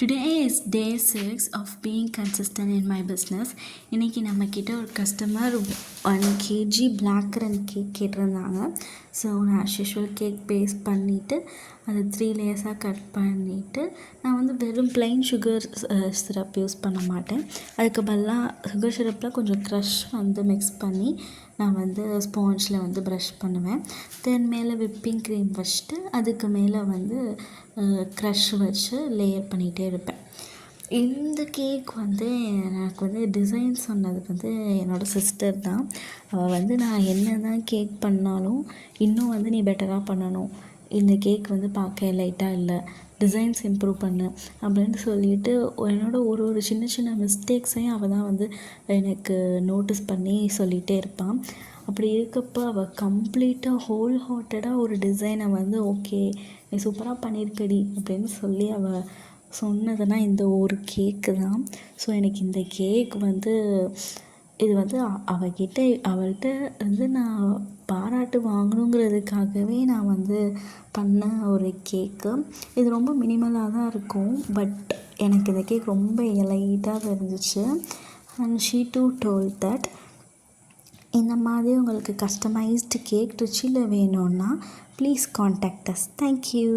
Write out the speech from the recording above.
Today is day 6 of being consistent in my business. இன்றைக்கி நம்மக்கிட்ட ஒரு customer 1 kg black currant cake கேட்டிருந்தாங்க. So நான் ஆஸ்யூஷுவல் கேக் பேஸ்ட் பண்ணிவிட்டு அது 3 லேயர்ஸாக கட் பண்ணிவிட்டு நான் வந்து வெறும் plain சுகர் சிரப் யூஸ் பண்ண மாட்டேன். அதுக்கு பதிலாக சுகர் சிரப்பில் கொஞ்சம் க்ரஷ் வந்து மிக்ஸ் பண்ணி நான் வந்து ஸ்பாஞ்சில் வந்து ப்ரஷ் பண்ணுவேன். தென் மேலே விப்பிங் க்ரீம் வச்சுட்டு அதுக்கு மேலே வந்து க்ரஷ் வச்சு லேயர் பண்ணிகிட்டே இருப்பேன். இந்த கேக் வந்து எனக்கு வந்து டிசைன் சொன்னது வந்து என்னோடய சிஸ்டர் தான். அவள் வந்து நான் என்ன தான் கேக் பண்ணாலும் இன்னும் வந்து நீ பெட்டராக பண்ணணும், இந்த கேக் வந்து பார்க்க லைட்டாக இல்லை, டிசைன்ஸ் இம்ப்ரூவ் பண்ணு அப்படின்னு சொல்லிட்டு என்னோட ஒரு சின்ன சின்ன மிஸ்டேக்ஸையும் அவள் தான் வந்து எனக்கு நோட்டீஸ் பண்ணி சொல்லிகிட்டே இருப்பான். அப்படி இருக்கப்போ அவள் கம்ப்ளீட்டாக ஹோல் ஹார்ட்டடாக ஒரு டிசைனை வந்து ஓகே நீ சூப்பராக பண்ணியிருக்கடி அப்படின்னு சொல்லி அவள் சொன்னதுன்னா இந்த ஒரு கேக்கு தான். ஸோ எனக்கு இந்த கேக் வந்து இது வந்து அவள்கிட்ட வந்து நான் பாராட்டு வாங்கணுங்கிறதுக்காகவே நான் வந்து பண்ண ஒரு கேக்கு. இது ரொம்ப மினிமலாக தான் இருக்கும், பட் எனக்கு இந்த கேக் ரொம்ப எலைட்டாக இருந்துச்சு. And she too told that இந்த மாதிரி உங்களுக்கு கஸ்டமைஸ்டு கேக் ருச்சியில் வேணும்னா ப்ளீஸ் காண்டாக்ட் அஸ். தேங்க்யூ.